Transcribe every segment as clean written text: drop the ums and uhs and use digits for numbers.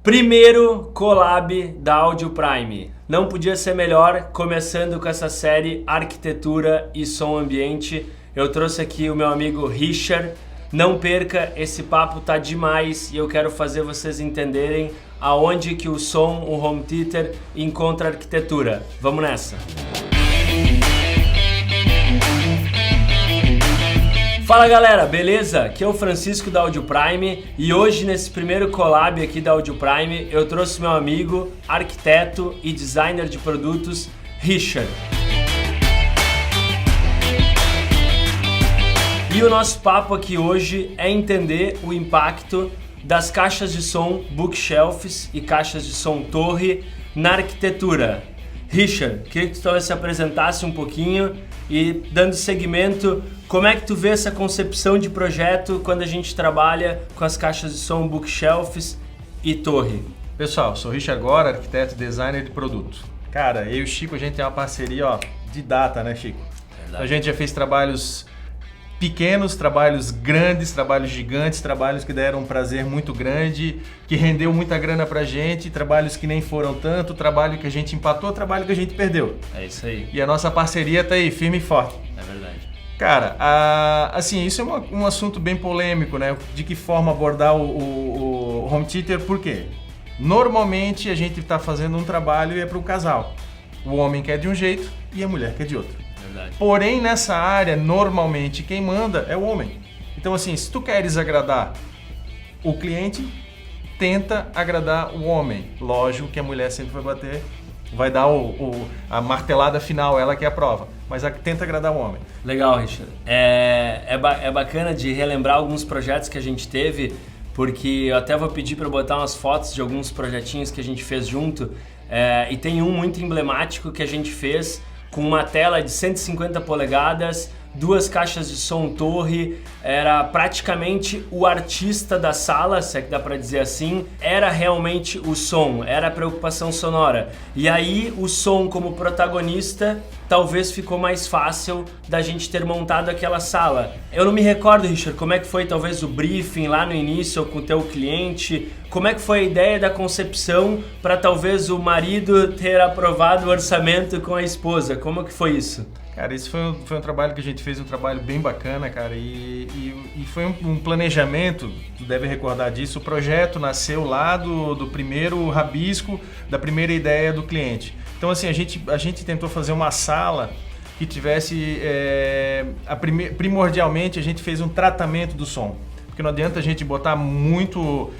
Primeiro collab da Audio Prime. Não podia ser melhor, começando com essa série Arquitetura e Som Ambiente. Eu trouxe aqui o meu amigo Richard. Não perca, esse papo tá demais e eu quero fazer vocês entenderem aonde que o som, o home theater, encontra a arquitetura. Vamos nessa! Fala galera, beleza? Aqui é o Francisco da Audio Prime e hoje nesse primeiro collab aqui da Audio Prime eu trouxe meu amigo, arquiteto e designer de produtos, Richard. E o nosso papo aqui hoje é entender o impacto das caixas de som bookshelves e caixas de som torre na arquitetura. Richard, queria que tu talvez se apresentasse um pouquinho e dando segmento, como é que tu vê essa concepção de projeto quando a gente trabalha com as caixas de som bookshelves e torre? Pessoal, sou Richard agora, arquiteto e designer de produto. Cara, eu e o Chico, a gente tem uma parceria de data, né, Chico? Então, a gente já fez trabalhos pequenos, trabalhos grandes, trabalhos gigantes, trabalhos que deram um prazer muito grande, que rendeu muita grana pra gente, trabalhos que nem foram tanto, trabalho que a gente empatou, trabalho que a gente perdeu. É isso aí. E a nossa parceria tá aí, firme e forte. É verdade. Cara, assim, isso é um assunto bem polêmico, né? De que forma abordar o home theater, por quê? Normalmente a gente tá fazendo um trabalho e é pro casal. O homem quer de um jeito e a mulher quer de outro. Verdade. Porém, nessa área, normalmente, quem manda é o homem. Então, assim, se tu queres agradar o cliente, tenta agradar o homem. Lógico que a mulher sempre vai dar a martelada final, ela que é a prova. Mas tenta agradar o homem. Legal, Richard. É bacana de relembrar alguns projetos que a gente teve, porque eu até vou pedir para botar umas fotos de alguns projetinhos que a gente fez junto. E tem um muito emblemático que a gente fez com uma tela de 150 polegadas, duas caixas de som torre, era praticamente o artista da sala, se é que dá pra dizer assim, era realmente o som, era a preocupação sonora. E aí o som como protagonista talvez ficou mais fácil da gente ter montado aquela sala. Eu não me recordo, Richard, como é que foi talvez o briefing lá no início com o teu cliente, como é que foi a ideia da concepção para talvez o marido ter aprovado o orçamento com a esposa, como que foi isso? Cara, isso foi um trabalho que a gente fez, um trabalho bem bacana, cara, e foi um planejamento, tu deve recordar disso, o projeto nasceu lá do primeiro rabisco, da primeira ideia do cliente. Então, assim, a gente tentou fazer uma sala que tivesse, primordialmente, a gente fez um tratamento do som. Porque não adianta a gente botar muito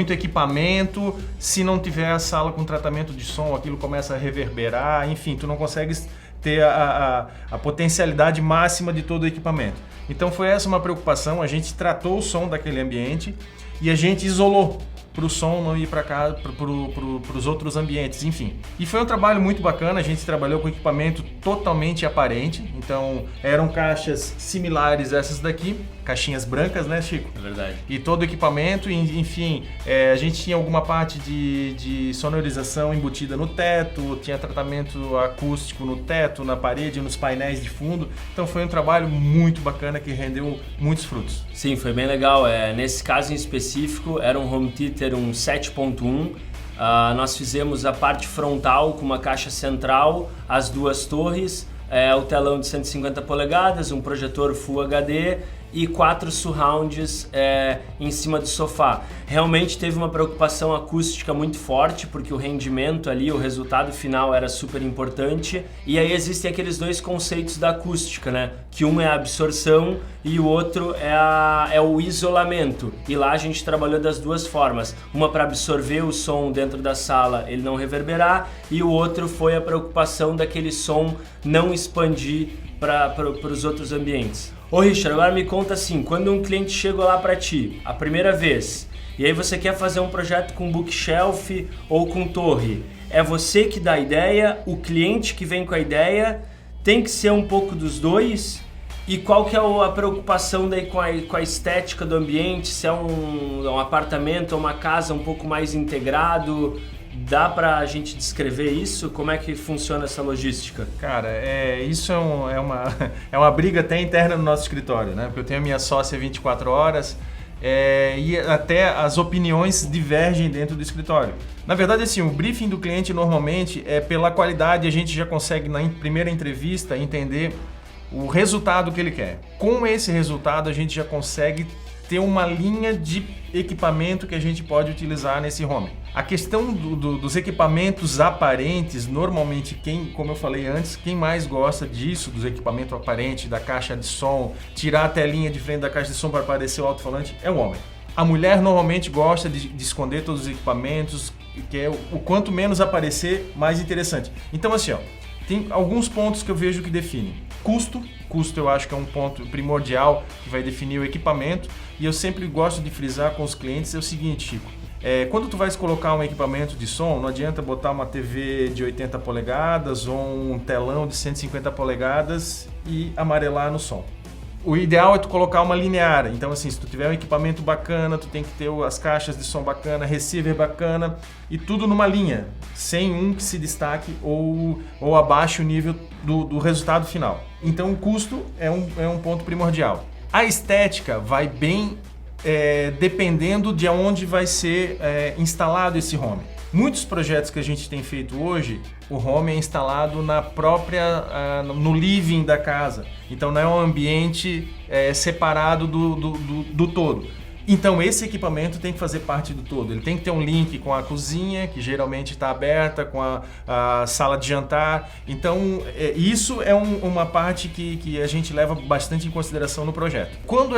equipamento, se não tiver a sala com tratamento de som, aquilo começa a reverberar, enfim, tu não consegue ter a potencialidade máxima de todo o equipamento. Então foi essa uma preocupação, a gente tratou o som daquele ambiente e a gente isolou para o som não ir para cá, para os outros ambientes, enfim. E foi um trabalho muito bacana, a gente trabalhou com equipamento totalmente aparente, então eram caixas similares a essas daqui, caixinhas brancas, né, Chico? É verdade. E todo o equipamento, enfim, a gente tinha alguma parte de sonorização embutida no teto, tinha tratamento acústico no teto, na parede, nos painéis de fundo, então foi um trabalho muito bacana que rendeu muitos frutos. Sim, foi bem legal. Nesse caso em específico, era um home theater, um 7.1. Nós fizemos a parte frontal com uma caixa central, as duas torres, o telão de 150 polegadas, um projetor Full HD e 4 surrounds em cima do sofá. Realmente teve uma preocupação acústica muito forte, porque o rendimento ali, o resultado final era super importante. E aí existem aqueles dois conceitos da acústica, né? Que um é a absorção e o outro é o isolamento. E lá a gente trabalhou das duas formas. Uma para absorver o som dentro da sala, ele não reverberar, e o outro foi a preocupação daquele som não expandir para os outros ambientes. Ô Richard, agora me conta assim, quando um cliente chegou lá para ti, a primeira vez, e aí você quer fazer um projeto com bookshelf ou com torre, é você que dá a ideia, o cliente que vem com a ideia, tem que ser um pouco dos dois? E qual que é a preocupação daí com a estética do ambiente, se é um apartamento ou uma casa um pouco mais integrado? Dá pra gente descrever isso? Como é que funciona essa logística? Cara, isso é uma briga até interna no nosso escritório, né? Porque eu tenho a minha sócia 24 horas, e até as opiniões divergem dentro do escritório. Na verdade, assim, o briefing do cliente normalmente é pela qualidade, a gente já consegue na primeira entrevista entender o resultado que ele quer. Com esse resultado, a gente já consegue ter uma linha de equipamento que a gente pode utilizar nesse home. A questão dos equipamentos aparentes, normalmente como eu falei antes, quem mais gosta disso, dos equipamentos aparentes, da caixa de som, tirar a telinha de frente da caixa de som para aparecer o alto-falante, é o homem. A mulher normalmente gosta de esconder todos os equipamentos, que é o quanto menos aparecer, mais interessante. Então assim, tem alguns pontos que eu vejo que definem. Custo eu acho que é um ponto primordial que vai definir o equipamento, e eu sempre gosto de frisar com os clientes é o seguinte, Chico, quando tu vais colocar um equipamento de som, não adianta botar uma TV de 80 polegadas ou um telão de 150 polegadas e amarelar no som. O ideal é tu colocar uma linear, então assim, se tu tiver um equipamento bacana, tu tem que ter as caixas de som bacana, receiver bacana e tudo numa linha, sem um que se destaque ou abaixe o nível do resultado final. Então o custo é um ponto primordial. A estética vai bem dependendo de onde vai ser instalado esse home. Muitos projetos que a gente tem feito hoje, o home é instalado no living da casa. Então não é um ambiente separado do todo. Então esse equipamento tem que fazer parte do todo. Ele tem que ter um link com a cozinha, que geralmente está aberta, com a sala de jantar. Então isso é uma parte que a gente leva bastante em consideração no projeto. Quando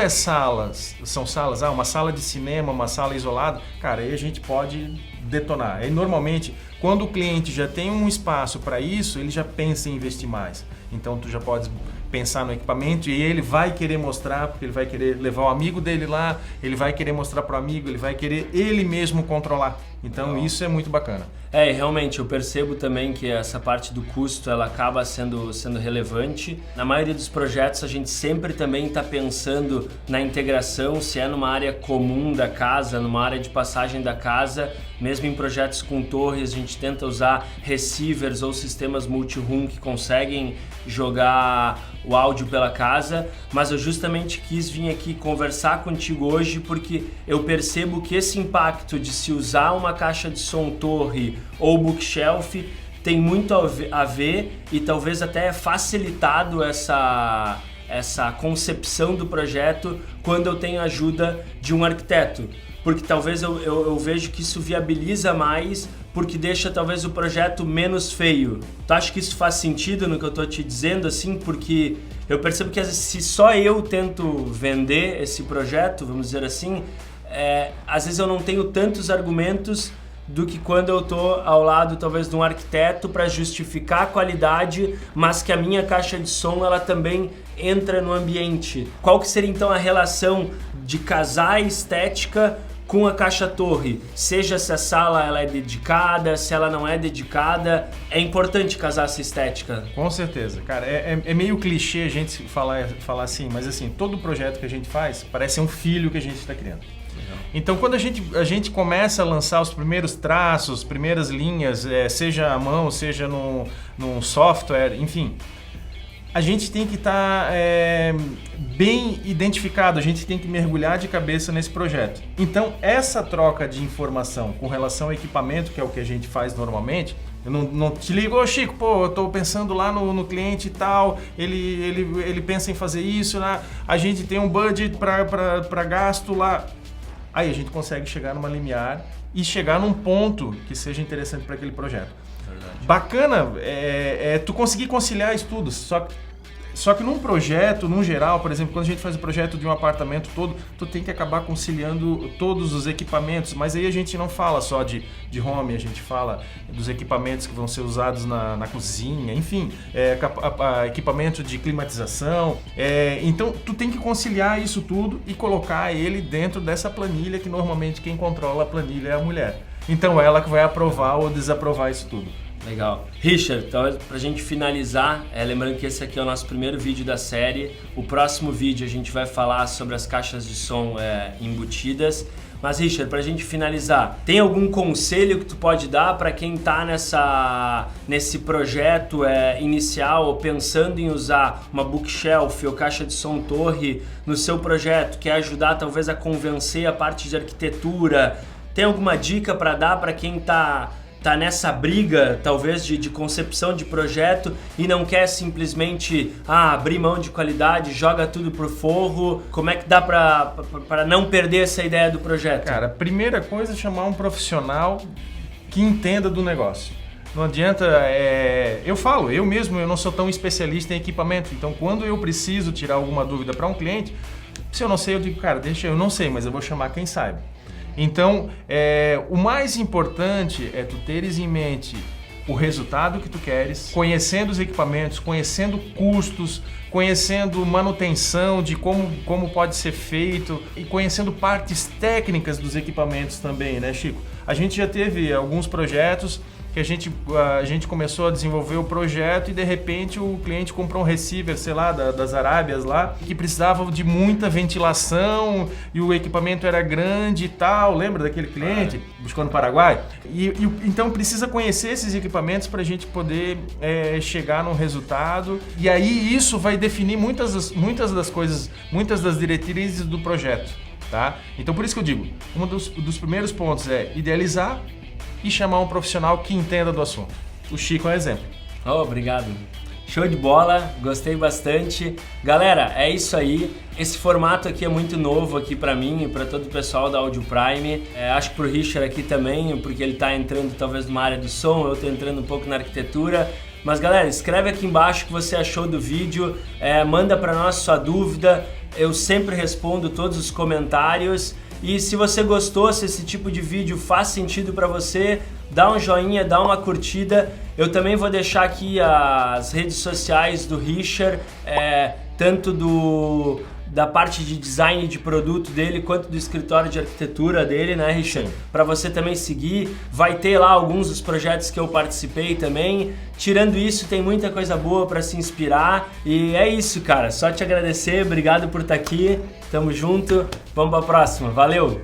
são salas, uma sala de cinema, uma sala isolada, cara, aí a gente pode detonar. Aí normalmente, quando o cliente já tem um espaço para isso, ele já pensa em investir mais. Então tu já pode pensar no equipamento e ele vai querer mostrar, porque ele vai querer levar o amigo dele lá, ele vai querer mostrar para o amigo, ele vai querer ele mesmo controlar. Então isso é muito bacana. Realmente eu percebo também que essa parte do custo ela acaba sendo relevante. Na maioria dos projetos a gente sempre também está pensando na integração, se é numa área comum da casa, numa área de passagem da casa, mesmo em projetos com torres a gente tenta usar receivers ou sistemas multi-room que conseguem jogar o áudio pela casa, mas eu justamente quis vir aqui conversar contigo hoje porque eu percebo que esse impacto de se usar uma caixa de som torre ou bookshelf tem muito a ver e talvez até facilitado essa concepção do projeto quando eu tenho a ajuda de um arquiteto. Porque talvez eu vejo que isso viabiliza mais, porque deixa talvez o projeto menos feio. Tu acha que isso faz sentido no que eu tô te dizendo, assim? Porque eu percebo que às vezes, se só eu tento vender esse projeto, vamos dizer assim, às vezes eu não tenho tantos argumentos do que quando eu tô ao lado talvez de um arquiteto para justificar a qualidade, mas que a minha caixa de som ela também entra no ambiente. Qual que seria então a relação de casar a estética com a caixa torre? Seja se a sala ela é dedicada, se ela não é dedicada, é importante casar essa estética? Com certeza, cara, é meio clichê a gente falar assim, mas assim, todo projeto que a gente faz parece um filho que a gente está criando. Então, quando a gente começa a lançar os primeiros traços, primeiras linhas, seja à mão, seja num software, enfim, a gente tem que estar bem identificado, a gente tem que mergulhar de cabeça nesse projeto. Então, essa troca de informação com relação ao equipamento, que é o que a gente faz normalmente, eu não te ligo, ô Chico, eu estou pensando lá no cliente e tal, ele pensa em fazer isso, né? A gente tem um budget para gasto lá. Aí a gente consegue chegar numa limiar e chegar num ponto que seja interessante para aquele projeto. Verdade. Bacana tu conseguir conciliar isso tudo, só que num projeto, num geral, por exemplo, quando a gente faz o projeto de um apartamento todo, tu tem que acabar conciliando todos os equipamentos, mas aí a gente não fala só de home, a gente fala dos equipamentos que vão ser usados na cozinha, enfim, equipamento de climatização, então tu tem que conciliar isso tudo e colocar ele dentro dessa planilha que normalmente quem controla a planilha é a mulher. Então ela que vai aprovar ou desaprovar isso tudo. Legal. Richard, então, pra gente finalizar, lembrando que esse aqui é o nosso primeiro vídeo da série. O próximo vídeo a gente vai falar sobre as caixas de som embutidas. Mas Richard, pra gente finalizar, tem algum conselho que tu pode dar para quem tá nesse projeto inicial, ou pensando em usar uma bookshelf ou caixa de som torre no seu projeto, quer ajudar talvez a convencer a parte de arquitetura? Tem alguma dica para dar para quem tá nessa briga, talvez, de concepção de projeto e não quer simplesmente abrir mão de qualidade, joga tudo pro forro? Como é que dá para não perder essa ideia do projeto? Cara, a primeira coisa é chamar um profissional que entenda do negócio. Não adianta, eu mesmo não sou tão especialista em equipamento, então quando eu preciso tirar alguma dúvida para um cliente, se eu não sei, eu digo, cara, eu não sei, mas eu vou chamar quem saiba. Então, o mais importante é tu teres em mente o resultado que tu queres, conhecendo os equipamentos, conhecendo custos, conhecendo manutenção de como pode ser feito e conhecendo partes técnicas dos equipamentos também, né, Chico? A gente já teve alguns projetos que a gente começou a desenvolver o projeto e de repente o cliente comprou um receiver, sei lá, das Arábias lá, que precisava de muita ventilação e o equipamento era grande e tal. Lembra daquele cliente? Buscou no Paraguai? Então precisa conhecer esses equipamentos para a gente poder chegar num resultado, e aí isso vai definir muitas das coisas, muitas das diretrizes do projeto, tá? Então por isso que eu digo, um dos primeiros pontos é idealizar e chamar um profissional que entenda do assunto. O Chico é um exemplo. Obrigado. Show de bola, gostei bastante. Galera, é isso aí. Esse formato aqui é muito novo aqui para mim e para todo o pessoal da Audio Prime. Acho que pro Richard aqui também, porque ele tá entrando talvez numa área do som, eu tô entrando um pouco na arquitetura. Mas galera, escreve aqui embaixo o que você achou do vídeo, manda para nós sua dúvida. Eu sempre respondo todos os comentários. E se você gostou, se esse tipo de vídeo faz sentido para você, dá um joinha, dá uma curtida. Eu também vou deixar aqui as redes sociais do Richard, tanto da parte de design de produto dele, quanto do escritório de arquitetura dele, né, Richard? Para você também seguir. Vai ter lá alguns dos projetos que eu participei também. Tirando isso, tem muita coisa boa para se inspirar. E é isso, cara. Só te agradecer. Obrigado por estar aqui. Tamo junto. Vamos para a próxima. Valeu!